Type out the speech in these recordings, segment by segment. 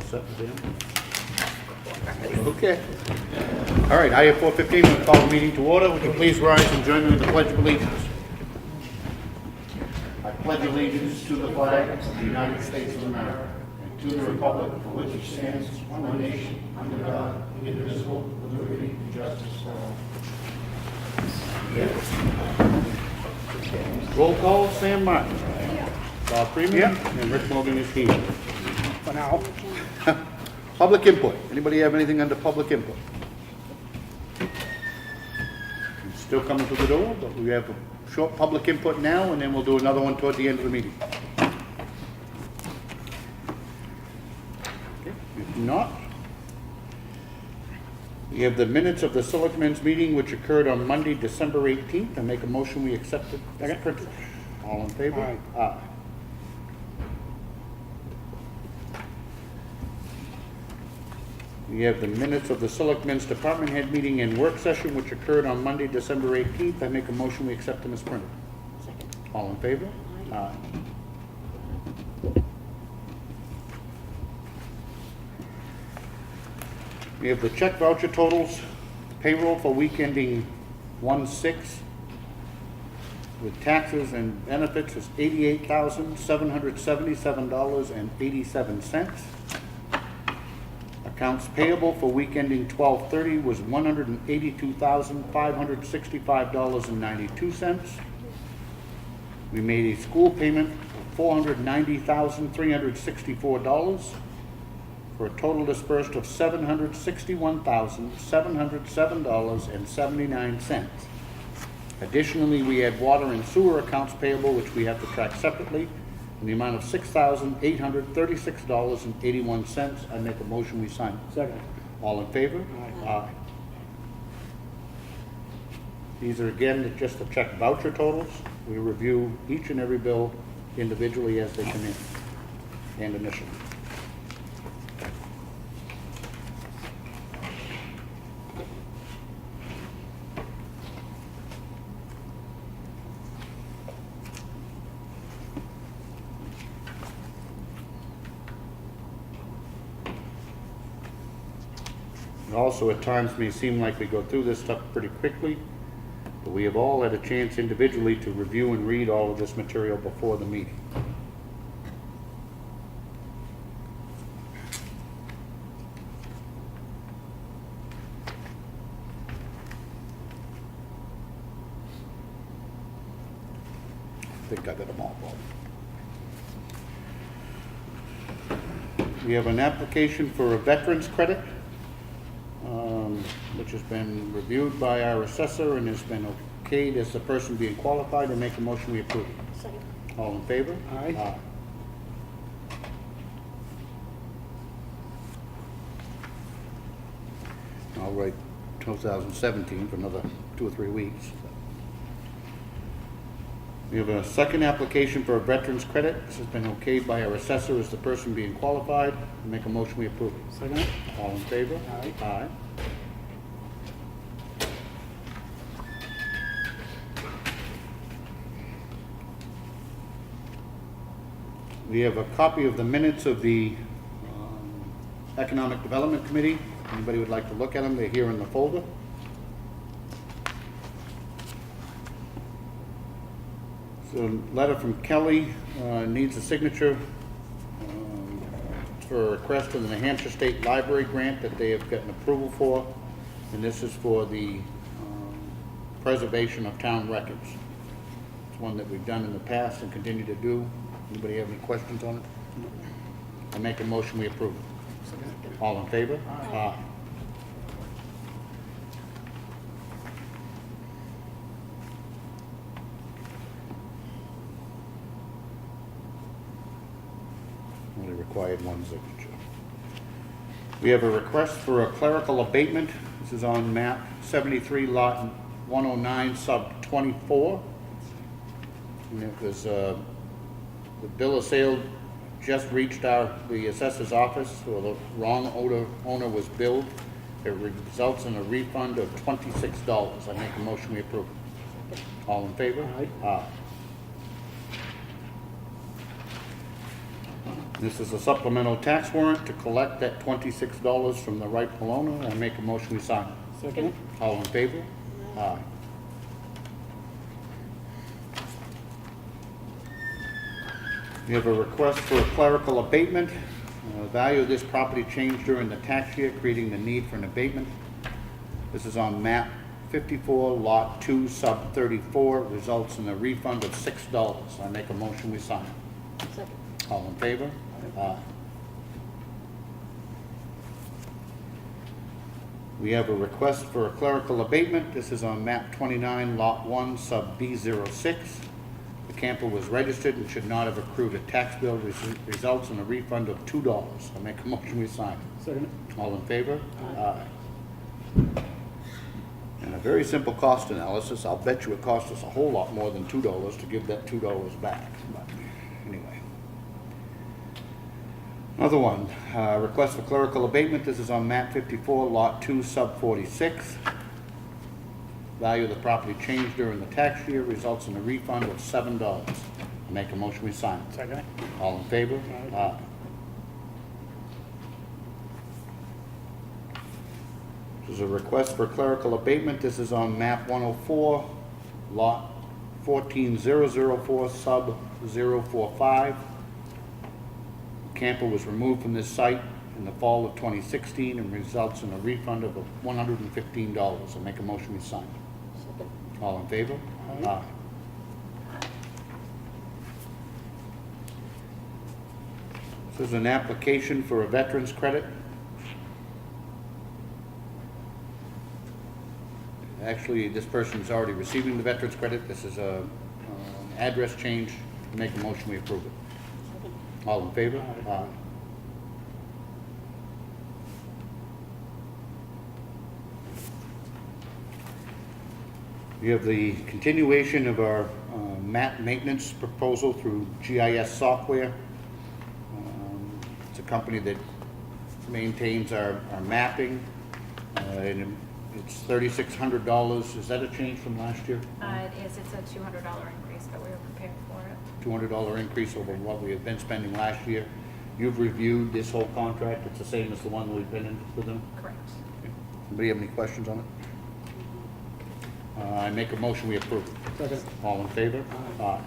set with them? Okay. All right, I have 4:15, we'll call the meeting to order. Would you please rise and join me in the Pledge of Allegiance? I pledge allegiance to the flag of the United States of America and to the republic for which it stands, one nation, under God, indivisible, with liberty and justice for all. Roll call, Sam Martin. Bob Freeman. And Rick Morgan is here. For now. Public input. Anybody have anything under public input? It's still coming to the door, but we have a short public input now, and then we'll do another one toward the end of the meeting. Okay. If not, we have the minutes of the Selectmen's meeting, which occurred on Monday, December 18th. I make a motion we accept it as printed. All in favor? Aye. Aye. We have the minutes of the Selectmen's Department Head meeting and work session, which occurred on Monday, December 18th. I make a motion we accept them as printed. Second. All in favor? Aye. We have the check voucher totals. Payroll for week ending 1/6 with taxes and benefits is $88,777.87. Accounts payable for week ending 12/30 was $182,565.92. We made a school payment of $490,364 for a total dispersed of $761,707.79. Additionally, we had water and sewer accounts payable, which we have to track separately, in the amount of $6,836.81. I make a motion we sign. Second. All in favor? Aye. These are again just the check voucher totals. We review each and every bill individually as they come in and initially. It also at times may seem like we go through this stuff pretty quickly, but we have all had a chance individually to review and read all of this material before the meeting. I think I got them all, Bob. We have an application for a veteran's credit, which has been reviewed by our assessor and has been okayed as the person being qualified. And make a motion we approve. Second. All in favor? Aye. I'll write 2017 for another 2 or 3 weeks. We have a second application for a veteran's credit. This has been okayed by our assessor as the person being qualified. Make a motion we approve. Second. All in favor? Aye. Aye. We have a copy of the minutes of the Economic Development Committee. Anybody would like to look at them? They're here in the folder. So a letter from Kelly needs a signature for a request for the New Hampshire State Library grant that they have gotten approval for. And this is for the preservation of town records. It's one that we've done in the past and continue to do. Anybody have any questions on it? I make a motion we approve it. All in favor? Aye. Only required one signature. We have a request for a clerical abatement. This is on map 73, lot 109, sub 24. And it was the bill of sale just reached the assessor's office, or the wrong owner was billed. It results in a refund of $26. I make a motion we approve. All in favor? Aye. Aye. This is a supplemental tax warrant to collect that $26 from the rightful owner. I make a motion we sign. Second. All in favor? Aye. We have a request for a clerical abatement. Value of this property changed during the tax year, creating the need for an abatement. This is on map 54, lot 2, sub 34. Results in a refund of $6. I make a motion we sign. Second. All in favor? Aye. We have a request for a clerical abatement. This is on map 29, lot 1, sub B06. The camper was registered and should not have accrued a tax bill. Results in a refund of $2. I make a motion we sign. Second. All in favor? Aye. And a very simple cost analysis. I'll bet you it cost us a whole lot more than $2 to give that $2 back. But anyway. Another one, request for clerical abatement. This is on map 54, lot 2, sub 46. Value of the property changed during the tax year, results in a refund of $7. I make a motion we sign. Second. All in favor? Aye. This is a request for clerical abatement. This is on map 104, lot 14004, sub 045. Camper was removed from this site in the fall of 2016 and results in a refund of $115. I make a motion we sign. Second. All in favor? Aye. This is an application for a veteran's credit. Actually, this person is already receiving the veteran's credit. This is an address change. Make a motion we approve it. Second. All in favor? Aye. We have the continuation of our map maintenance proposal through GIS software. It's a company that maintains our mapping. And it's $3,600. Is that a change from last year? It is. It's a $200 increase, but we were prepared for it. $200 increase over what we have been spending last year. You've reviewed this whole contract. It's the same as the one we've been in with them? Correct. Okay. Anybody have any questions on it? I make a motion we approve it. Second. All in favor? Aye.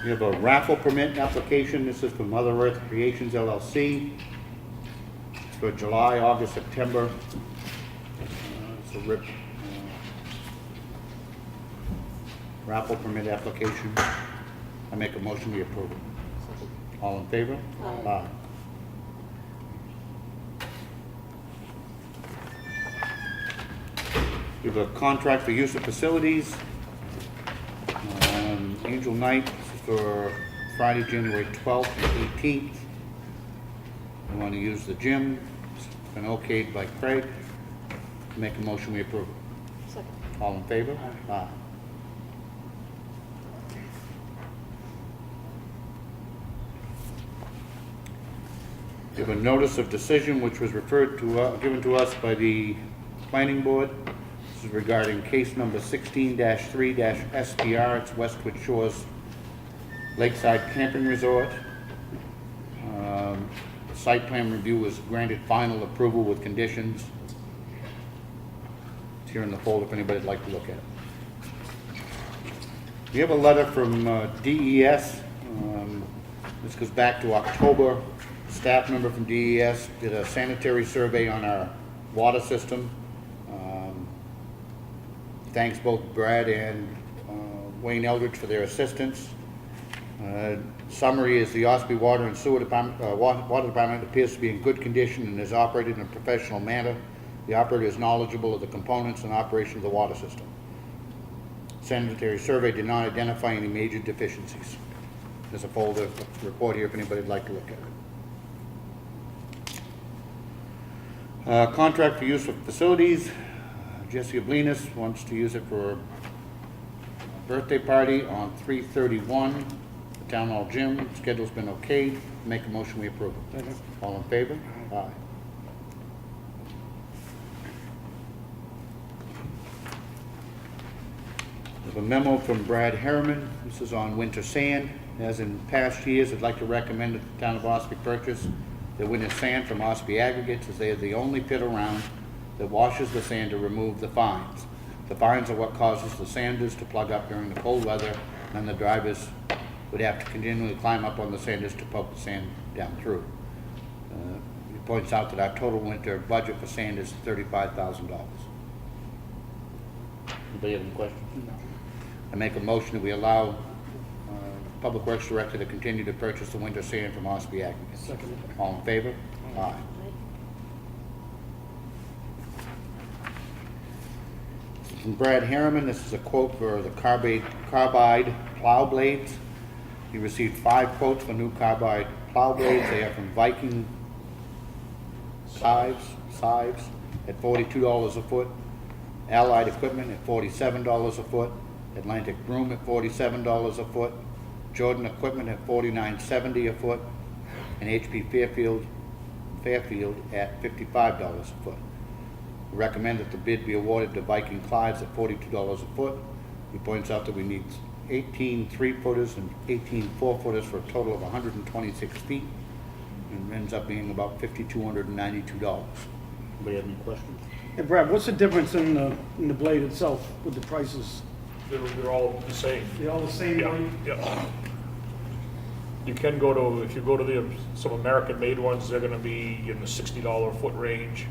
We have a raffle permit application. This is from Mother Earth Creations LLC. It's for July, August, September. It's a raffle permit application. I make a motion we approve it. All in favor? Aye. We have a contract for use of facilities. Angel Night, this is for Friday, January 12th and 18th. We want to use the gym. It's been okayed by Craig. Make a motion we approve it. Second. All in favor? Aye. We have a notice of decision which was referred to, given to us by the planning board. This is regarding case number 16-3-SPR. It's Westwood Shores Lakeside Camping Resort. The site plan review was granted final approval with conditions. It's here in the folder if anybody'd like to look at it. We have a letter from DES. This goes back to October. A staff member from DES did a sanitary survey on our water system. Thanks both Brad and Wayne Eldridge for their assistance. Summary is the Ossipee Water and Sewer Department, Water Department appears to be in good condition and is operated in a professional manner. The operator is knowledgeable of the components and operation of the water system. Sanitary survey did not identify any major deficiencies. There's a folder report here if anybody would like to look at it. Contract for use of facilities. Jesse Oblinus wants to use it for a birthday party on 3/31. The Town Hall Gym. Schedule's been okayed. Make a motion, we approve it. Second. All in favor? Aye. We have a memo from Brad Harriman. This is on winter sand. As in past years, I'd like to recommend that the town of Ossipee purchase the winter sand from Ossipee Aggregates, as they are the only pit around that washes the sand to remove the fines. The fines are what causes the sanders to plug up during the cold weather, and the drivers would have to continually climb up on the sanders to pump the sand down through. He points out that our total winter budget for sand is $35,000. Anybody have any questions? No. I make a motion that we allow Public Works Director to continue to purchase the winter sand from Ossipee Aggregates. Second. All in favor? Aye. From Brad Harriman, this is a quote for the carbide plow blades. He received 5 quotes for new carbide plow blades. They are from Viking Sives at $42 a foot, Allied Equipment at $47 a foot, Atlantic Broom at $47 a foot, Jordan Equipment at $49.70 a foot, and HP Fairfield at $55 a foot. We recommend that the bid be awarded to Viking Clives at $42 a foot. He points out that we need 18 3-footers and 18 4-footers for a total of 126 feet, and ends up being about $5,292. Anybody have any questions? Hey Brad, what's the difference in the blade itself with the prices? They're all the same. They all the same Yeah, blade? yeah. You can go to, if you go to some American-made ones, they're gonna be in the $60 a foot range.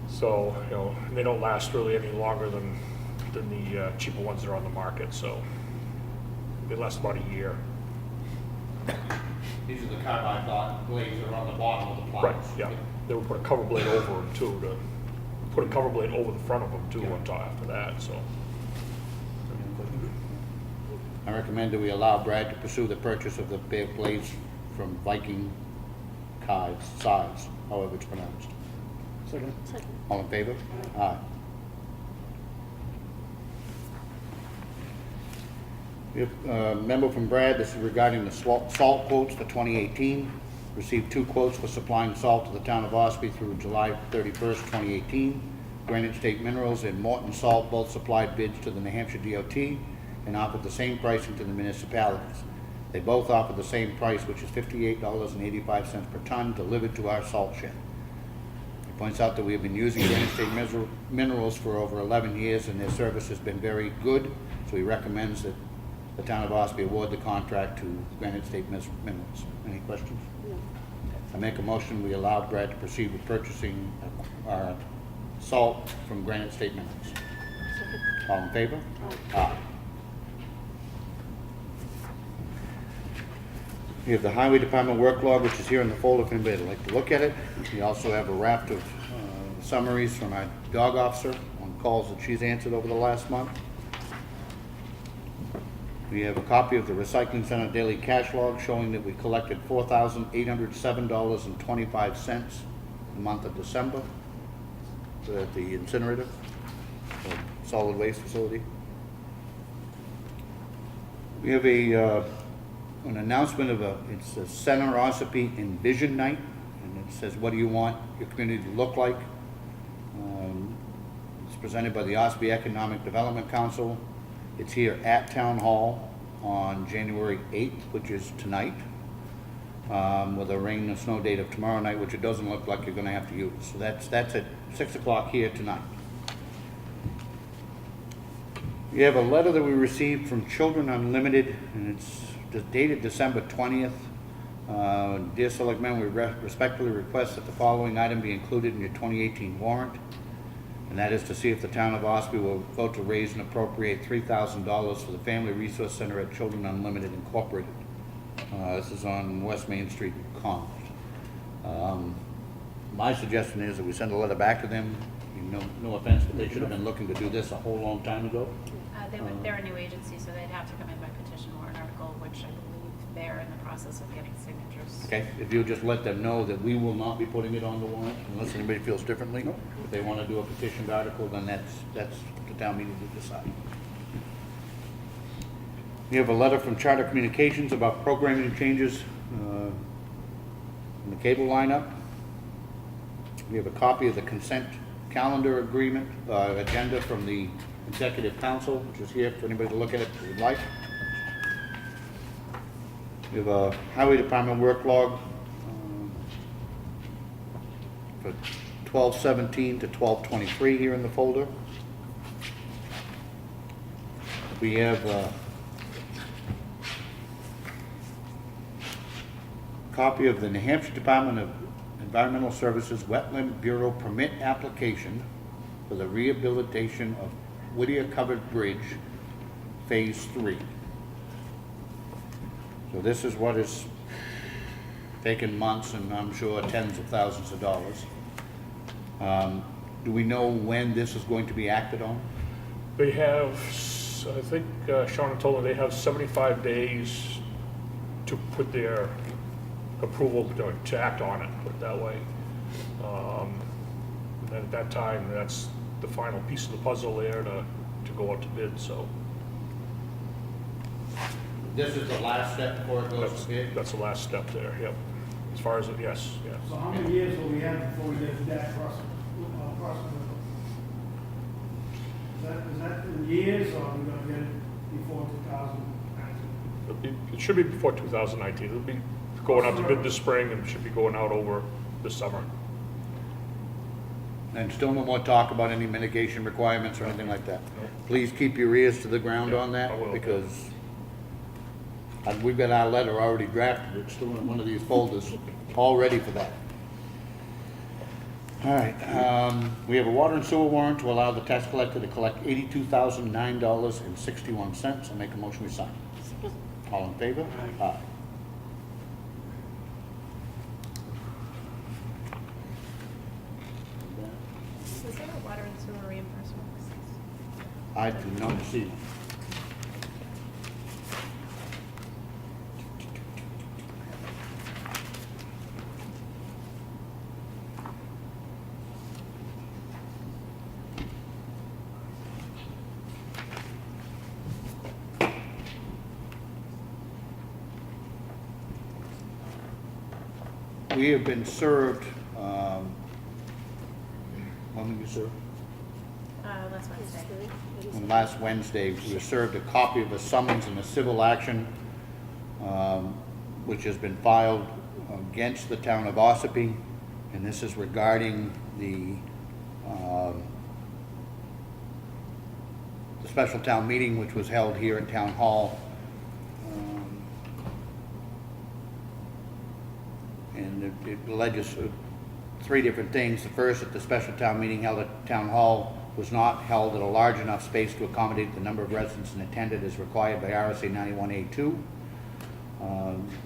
So, you know, and they don't last really any longer than the cheaper ones that are on the market, so they last about a year. These are the carbide blades that are on the bottom of the plows. Right, yeah. They would put a cover blade over them too, to put a cover blade over the front of them too on top after that, so. I recommend that we allow Brad to pursue the purchase of the blades from Viking Sives, however it's pronounced. Second. All in favor? Aye. We have a memo from Brad. This is regarding the salt quotes for 2018. Received 2 quotes for supplying salt to the town of Ossipee through July 31st, 2018. Granite State Minerals and Morton Salt both supplied bids to the New Hampshire DOT and offered the same pricing to the municipalities. They both offered the same price, which is $58.85 per ton, delivered to our salt shed. He points out that we have been using Granite State Minerals for over 11 years, and their service has been very good, so he recommends that the town of Ossipee award the contract to Granite State Minerals. Any questions? No. I make a motion, we allow Brad to proceed with purchasing our salt from Granite State Minerals. Second. All in favor? Aye. We have the Highway Department work log, which is here in the folder if anybody would like to look at it. We also have a raft of summaries from our dog officer on calls that she's answered over the last month. We have a copy of the Recycling Center daily cash log showing that we collected $4,807.25 in the month of December at the incinerator, or solid waste facility. We have an announcement of it's a Center Ossipee Envision Night, and it says, what do you want your community to look like? It's presented by the Ossipee Economic Development Council. It's here at Town Hall on January 8th, which is tonight, with a rain and snow date of tomorrow night, which it doesn't look like you're going to have to use. So that's at 6 o'clock here tonight. We have a letter that we received from Children Unlimited, and it's dated December 20th. Dear Selectmen, we respectfully request that the following item be included in your 2018 warrant, and that is to see if the town of Ossipee will vote to raise and appropriate $3,000 for the Family Resource Center at Children Unlimited Incorporated. This is on West Main Street, Comeau. My suggestion is that we send a letter back to them. No offense, but they should have been looking to do this a whole long time ago. They're a new agency, so they'd have to come in by petition warrant article, which I believe they're in the process of getting signatures. Okay, if you'll just let them know that we will not be putting it on the warrant unless anybody feels differently. If they want to do a petitioned article, then that's the town meeting to decide. We have a letter from Charter Communications about programming changes in the cable lineup. We have a copy of the consent calendar agreement, agenda from the Executive Council, which is here for anybody to look at it if you'd like. We have a Highway Department work log for 12/17 to 12/23 here in the folder. We have a copy of the New Hampshire Department of Environmental Services Wetland Bureau permit application for the rehabilitation of Whittier Covered Bridge, Phase 3. So this is what is taken months and I'm sure tens of thousands of dollars. Do we know when this is going to be acted on? They have, I think Sean told me they have 75 days to put their approval, to act on it, put it that way. And then at that time, that's the final piece of the puzzle there to go out to bid, so. This is the last step before it goes to bid? That's the last step there, yep. As far as, yes. So how many years will we have before we get that across the Is that in years, or are we gonna get it before 2019? It should be before 2019. It'll be going out to bid this spring and should be going out over this summer. And still no more talk about any mitigation requirements or anything like that? No. Please keep your ears to the ground Yeah, on that, I will. because we've got our letter already drafted. It's still in one of these folders, all ready for that. All right, we have a water and sewer warrant to allow the tax collector to collect $82,009.61. I'll make a motion we sign. All in favor? Aye. Was there a water and sewer reimbursement? I do not see one. We have been served, when were you served? Last Wednesday. On last Wednesday, we were served a copy of a summons in a civil action, which has been filed against the town of Ossipee, and this is regarding the special town meeting which was held here in Town Hall. And it alleges three different things. The first, that the special town meeting held at Town Hall was not held at a large enough space to accommodate the number of residents and attended as required by RSA 91A2.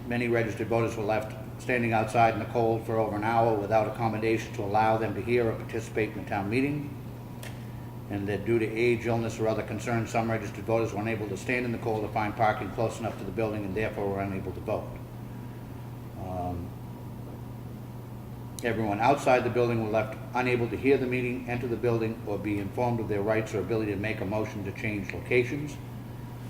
Many registered voters were left standing outside in the cold for over an hour without accommodation to allow them to hear or participate in the town meeting. And that due to age, illness, or other concerns, some registered voters were unable to stand in the cold or find parking close enough to the building and therefore were unable to vote. Everyone outside the building were left unable to hear the meeting, enter the building, or be informed of their rights or ability to make a motion to change locations.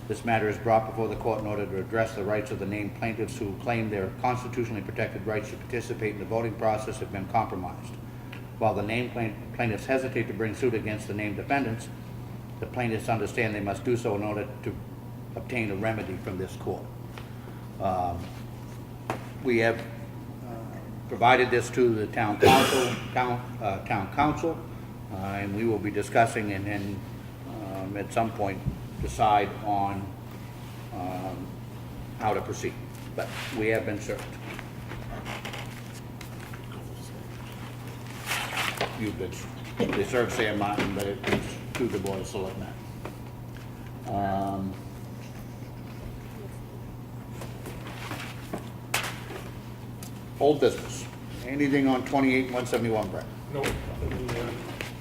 This matter is brought before the court in order to address the rights of the named plaintiffs who claim their constitutionally protected rights to participate in the voting process have been compromised. While the named plaintiffs hesitate to bring suit against the named defendants, the plaintiffs understand they must do so in order to obtain a remedy from this court. We have provided this to the town council, and we will be discussing and then at some point decide on how to proceed. But we have been served. You've been, they served Sam Martin, but it's to the Board of Selectmen. Old business. Anything on 28-171, Brett? No.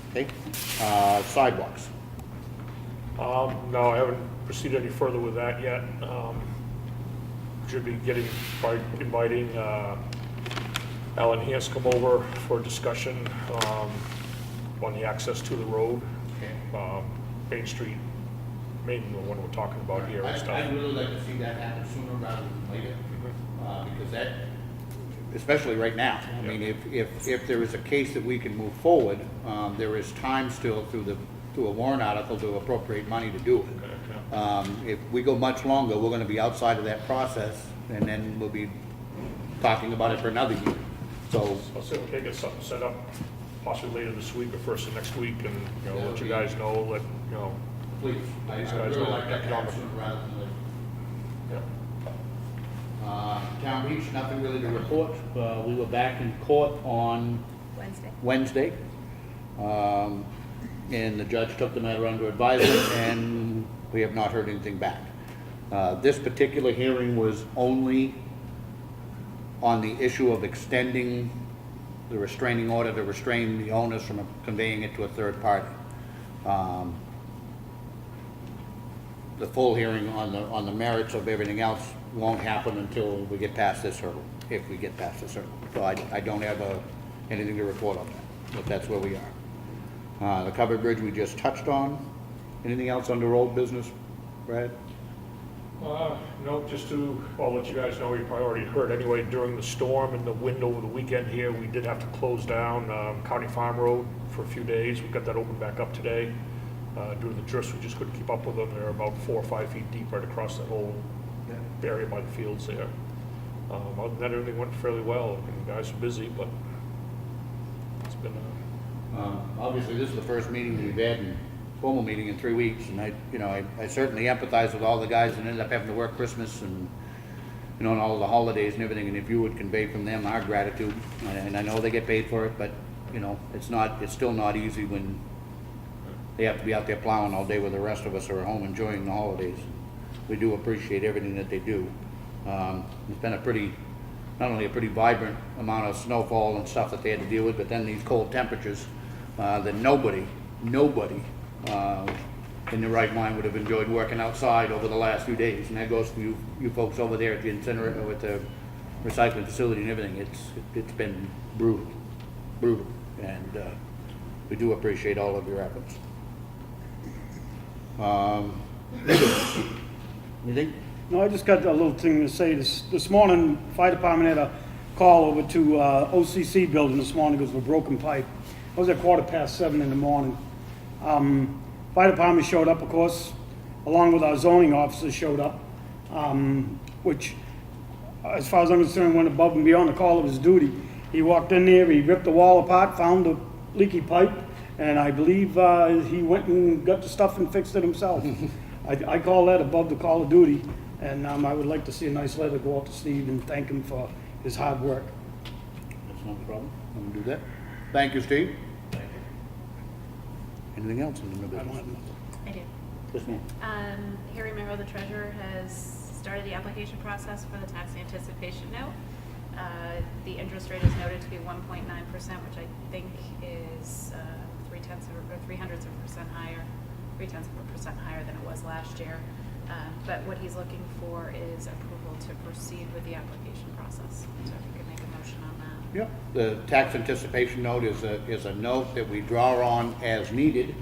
Okay. Sidewalks. No, I haven't proceeded any further with that yet. Should be inviting Alan Hance come over for a discussion on the access to the road, Main Street mainly the one we're talking about here and I'd stuff. really like to see that happen sooner rather than later, Mhm. because that, especially right now, I mean, if there is a case that we can move forward, there is time still through a warrant article to appropriate money to do it. Okay, yeah. If we go much longer, we're gonna be outside of that process, and then we'll be talking about it for another year. So, I'll see if we can get something set up possibly later this week or first of next week and, you know, That let would you be- guys know, let, you know, please, I'd These guys really know like that to happen economic- sooner rather than later. yeah. Town Beach, nothing really to report. We were back in court on Wednesday. And the judge took the matter under advisement, and we have not heard anything back. This particular hearing was only on the issue of extending the restraining order to restrain the owners from conveying it to a third party. The full hearing on the merits of everything else won't happen until we get past this hurdle, if we get past this hurdle. So I don't have anything to report on that, but that's where we are. The covered bridge we just touched on. Anything else under old business, Brad? No, just to, I'll let you guys know, you probably already heard anyway, during the storm and the wind over the weekend here, we did have to close down County Farm Road for a few days. We got that opened back up today. Due to the drifts, we just couldn't keep up with them. They're about 4 or 5 feet deep right across that whole area by the fields there. Other than that, everything went fairly well. And the guys are busy, but it's been, Obviously, this is the first meeting we've had, formal meeting in 3 weeks, and I certainly empathize with all the guys that ended up having to work Christmas and, and all the holidays and everything, and if you would convey from them our gratitude, and I know they get paid for it, but, it's still not easy when they have to be out there plowing all day where the rest of us are at home enjoying the holidays. We do appreciate everything that they do. It's been not only a pretty vibrant amount of snowfall and stuff that they had to deal with, but then these cold temperatures that nobody in their right mind would have enjoyed working outside over the last few days. And that goes for you folks over there at the incinerator, with the recycling facility and everything. It's been brutal, and we do appreciate all of your efforts. Anything? No, I just got a little thing to say. This morning, fire department had a call over to OCC building this morning because of a broken pipe. It was at 7:15 in the morning. Fire department showed up, of course, along with our zoning officers showed up, which, as far as I'm concerned, went above and beyond the call of his duty. He walked in there, he ripped the wall apart, found a leaky pipe, and I believe he went and got the stuff and fixed it himself. I call that above the call of duty, and I would like to see a nice letter go out to Steve and thank him for his hard work. That's no problem. I'm gonna do that. Thank you, Steve. Anything else in the new I don't business? I have nothing. do. Yes, ma'am. Harry Merrill, the treasurer, has started the application process for the tax anticipation note. The interest rate is noted to be 1.9%, which I think is 0.3% higher, 0.3% higher than it was last year. But what he's looking for is approval to proceed with the application process. So if you could make a motion on that. Yep. The tax anticipation note is a note that we draw on as needed.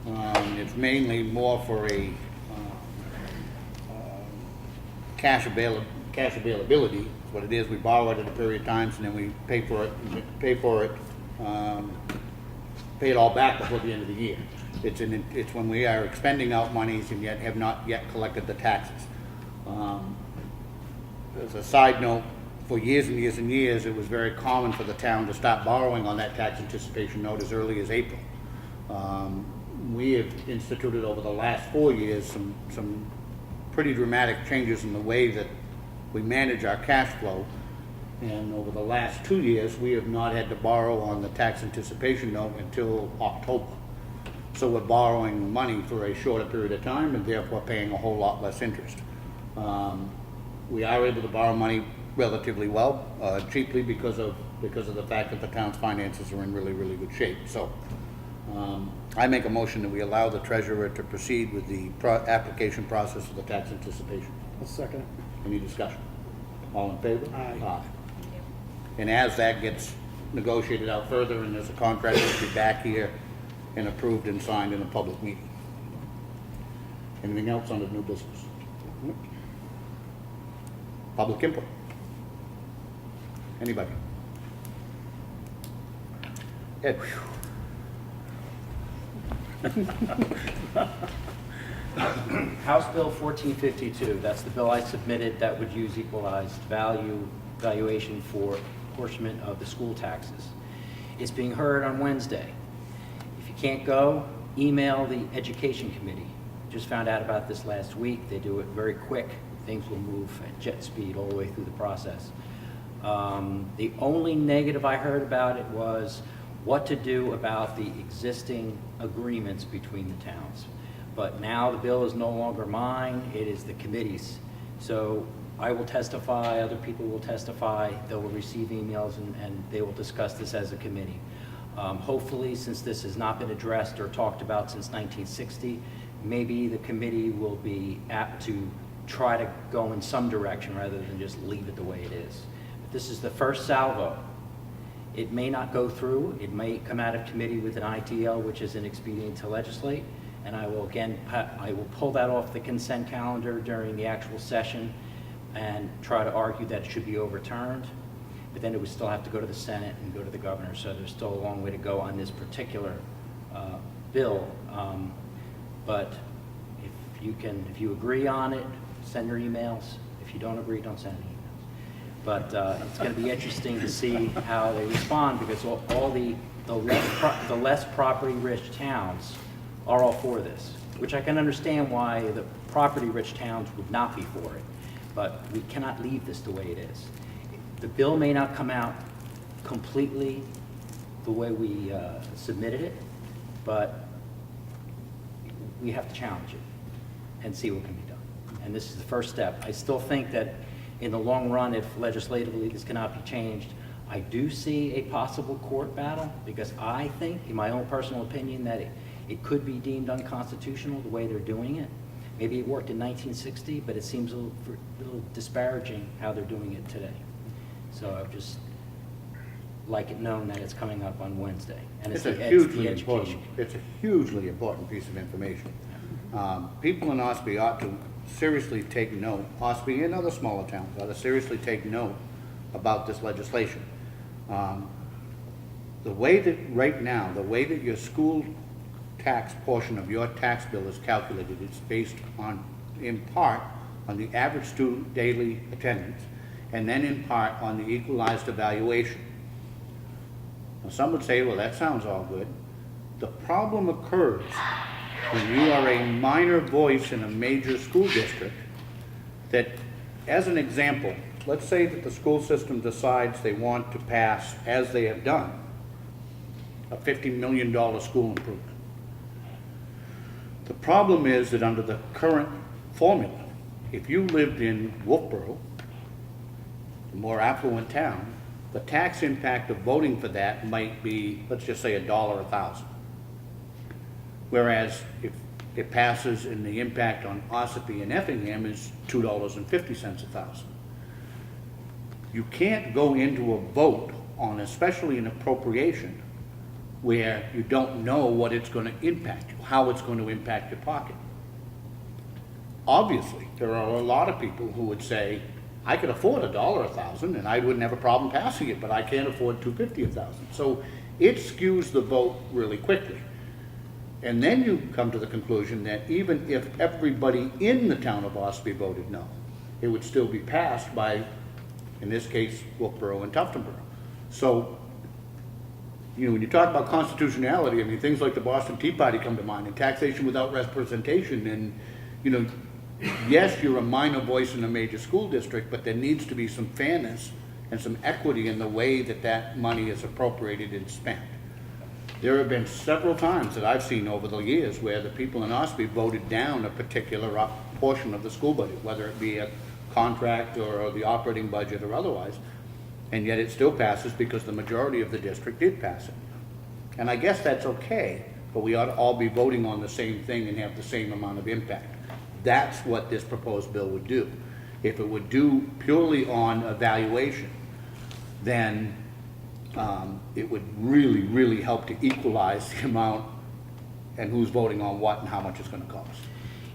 It's mainly more for a cash availability. Is what it is. We borrow it at a period of times, and then we pay it all back before the end of the year. It's when we are expending out monies and yet have not yet collected the taxes. As a side note, for years and years and years, it was very common for the town to stop borrowing on that tax anticipation note as early as April. We have instituted over the last 4 years some pretty dramatic changes in the way that we manage our cash flow. And over the last 2 years, we have not had to borrow on the tax anticipation note until October. So we're borrowing money for a shorter period of time and therefore paying a whole lot less interest. We are able to borrow money relatively well, cheaply because of the fact that the town's finances are in really, really good shape. So I make a motion that we allow the treasurer to proceed with the application process for the tax anticipation. I'll second it. Any discussion? All in favor? Aye. Thank you. And as that gets negotiated out further and there's a contract, it'll be back here and approved and signed in a public meeting. Anything else under new business? Public input? Anybody? Ed? House Bill 1452, that's the bill I submitted that would use equalized valuation for apportionment of the school taxes. It's being heard on Wednesday. If you can't go, email the Education Committee. Just found out about this last week. They do it very quick. Things will move at jet speed all the way through the process. The only negative I heard about it was what to do about the existing agreements between the towns. But now the bill is no longer mine, it is the committee's. So I will testify, other people will testify, they will receive emails, and they will discuss this as a committee. Hopefully, since this has not been addressed or talked about since 1960, maybe the committee will be apt to try to go in some direction rather than just leave it the way it is. But this is the first salvo. It may not go through, it may come out of committee with an ITL, which is an expedient to legislate, and I will again, I will pull that off the consent calendar during the actual session and try to argue that it should be overturned, but then it would still have to go to the Senate and go to the governor, so there's still a long way to go on this particular bill. But if you agree on it, send your emails. If you don't agree, don't send any emails. But it's going to be interesting to see how they respond, because all the less property-rich towns are all for this, which I can understand why the property-rich towns would not be for it. But we cannot leave this the way it is. The bill may not come out completely the way we submitted it, but we have to challenge it and see what can be done. And this is the first step. I still think that in the long run, if legislatively this cannot be changed, I do see a possible court battle, because I think, in my own personal opinion, that it could be deemed unconstitutional the way they're doing it. Maybe it worked in 1960, but it seems a little disparaging how they're doing it today. So I would just like it known that it's coming up on Wednesday. And It's the a hugely education. important, it's a hugely important piece of information. People in Ossipee ought to seriously take note, Ossipee and other smaller towns ought to seriously take note about this legislation. The way that, right now, the way that your school tax portion of your tax bill is calculated, it's based on, in part, on the average student daily attendance, and then in part on the equalized evaluation. Now, some would say, well, that sounds all good. The problem occurs when you are a minor voice in a major school district that, as an example, let's say that the school system decides they want to pass, as they have done, a $50 million school improvement. The problem is that under the current formula, if you lived in Wolfboro, a more affluent town, the tax impact of voting for that might be, let's just say, $1 a thousand. Whereas if it passes and the impact on Ossipee and Effingham is $2.50 a thousand. You can't go into a vote on, especially an appropriation, where you don't know what it's going to impact you, how it's going to impact your pocket. Obviously, there are a lot of people who would say, I could afford $1 a thousand and I wouldn't have a problem passing it, but I can't afford $2.50 a thousand. So it skews the vote really quickly. And then you come to the conclusion that even if everybody in the town of Ossipee voted no, it would still be passed by, in this case, Wolfboro and Tuftonboro. So, you know, when you talk about constitutionality, I mean, things like the Boston Tea Party come to mind, and taxation without representation, and, you know, yes, you're a minor voice in a major school district, but there needs to be some fairness and some equity in the way that that money is appropriated and spent. There have been several times that I've seen over the years where the people in Ossipee voted down a particular portion of the school budget, whether it be a contract or the operating budget or otherwise, and yet it still passes because the majority of the district did pass it. And I guess that's okay, but we ought to all be voting on the same thing and have the same amount of impact. That's what this proposed bill would do. If it would do purely on evaluation, then it would really, really help to equalize the amount and who's voting on what and how much it's going to cost.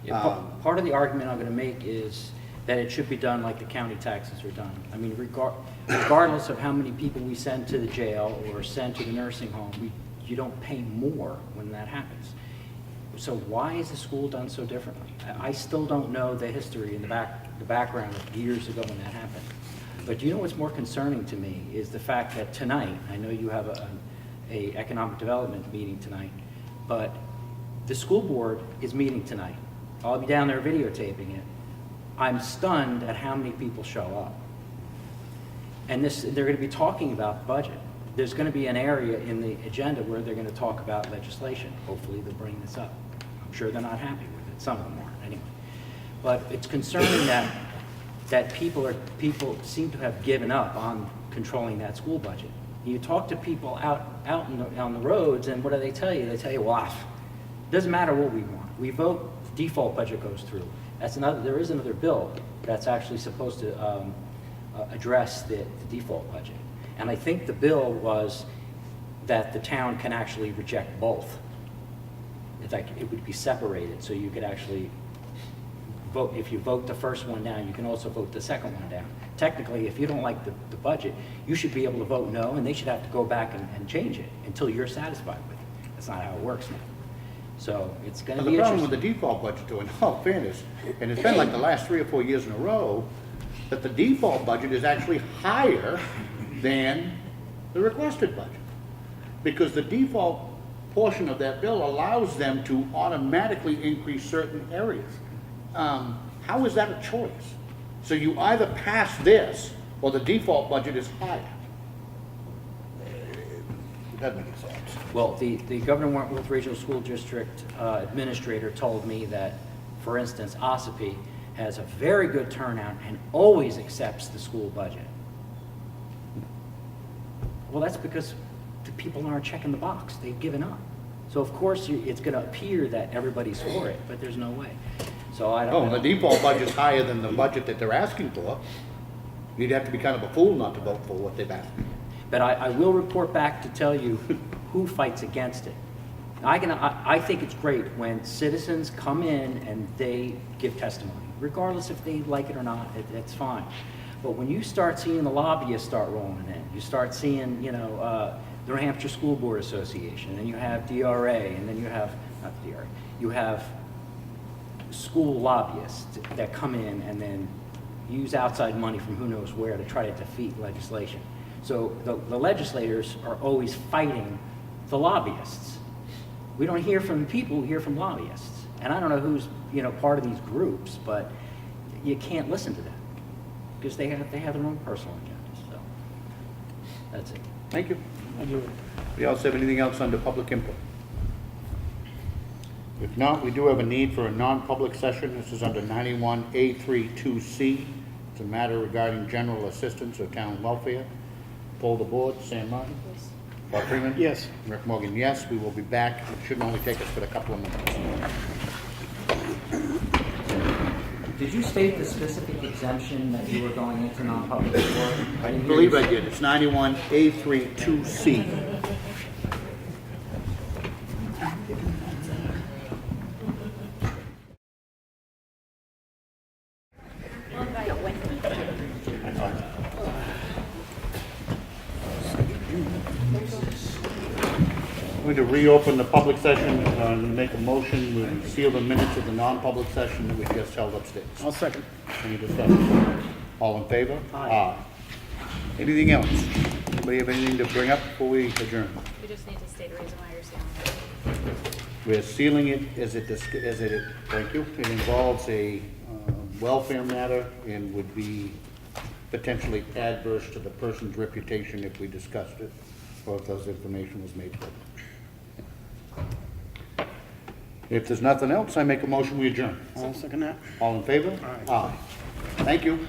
Yeah, part of the argument I'm going to make is that it should be done like the county taxes are done. I mean, regardless of how many people we send to the jail or send to the nursing home, you don't pay more when that happens. So why is the school done so differently? I still don't know the history and the background of years ago when that happened. But you know what's more concerning to me is the fact that tonight, I know you have a economic development meeting tonight, but the school board is meeting tonight. I'll be down there videotaping it. I'm stunned at how many people show up. And they're going to be talking about the budget. There's going to be an area in the agenda where they're going to talk about legislation. Hopefully they'll bring this up. I'm sure they're not happy with it. Some of them aren't, anyway. But it's concerning that people seem to have given up on controlling that school budget. You talk to people out on the roads, and what do they tell you? They tell you, well, it doesn't matter what we want. We vote, the default budget goes through. There is another bill that's actually supposed to address the default budget. And I think the bill was that the town can actually reject both. In fact, it would be separated, so you could actually vote. If you vote the first one down, you can also vote the second one down. Technically, if you don't like the budget, you should be able to vote no, and they should have to go back and change it until you're satisfied with it. That's not how it works now. So it's going to be The problem with interesting. the default budget, too, in all fairness, and it's been like the last 3 or 4 years in a row, that the default budget is actually higher than the requested budget. Because the default portion of that bill allows them to automatically increase certain areas. How is that a choice? So you either pass this, or the default budget is higher. It doesn't make any sense. Well, the Governor Wentworth Regional School District administrator told me that, for instance, Ossipee has a very good turnout and always accepts the school budget. Well, that's because the people aren't checking the box. They've given up. So, of course, it's going to appear that everybody's for it, but there's no way. So I don't Oh, know. and the default budget's higher than the budget that they're asking for. You'd have to be kind of a fool not to vote for what they've asked. But I will report back to tell you who fights against it. I think it's great when citizens come in and they give testimony, regardless if they like it or not. It's fine. But when you start seeing the lobbyists start rolling in, you start seeing, the New Hampshire School Board Association, and you have DRA, and then you have not DRA, you have school lobbyists that come in and then use outside money from who knows where to try to defeat legislation. So the legislators are always fighting the lobbyists. We don't hear from the people, we hear from lobbyists. And I don't know who's part of these groups, but you can't listen to them because they have their own personal agendas. So that's it. Thank you. Thank you. We also have anything else under public input? If not, we do have a need for a non-public session. This is under 91A32C. It's a matter regarding general assistance or town welfare. Poll the board. Sam Martin? Yes. Bob Freeman? Yes. Rick Morgan, yes. We will be back. It shouldn't only take us but a couple of minutes. Did you state the specific exemption that you were going into non-public for? I believe I did. It's 91A32C. I'm going to reopen the public session and make a motion to seal the minutes of the non-public session that we just held upstairs. I'll second. Any discussion? All in favor? Aye. Anything else? Anybody have anything to bring up before we adjourn? We just need to state a reason why you're sealing it. We're sealing it thank you, it involves a welfare matter and would be potentially adverse to the person's reputation if we discussed it or if those information was made public. If there's nothing else, I make a motion, we adjourn. I'll second that. All in favor? Aye. Thank you.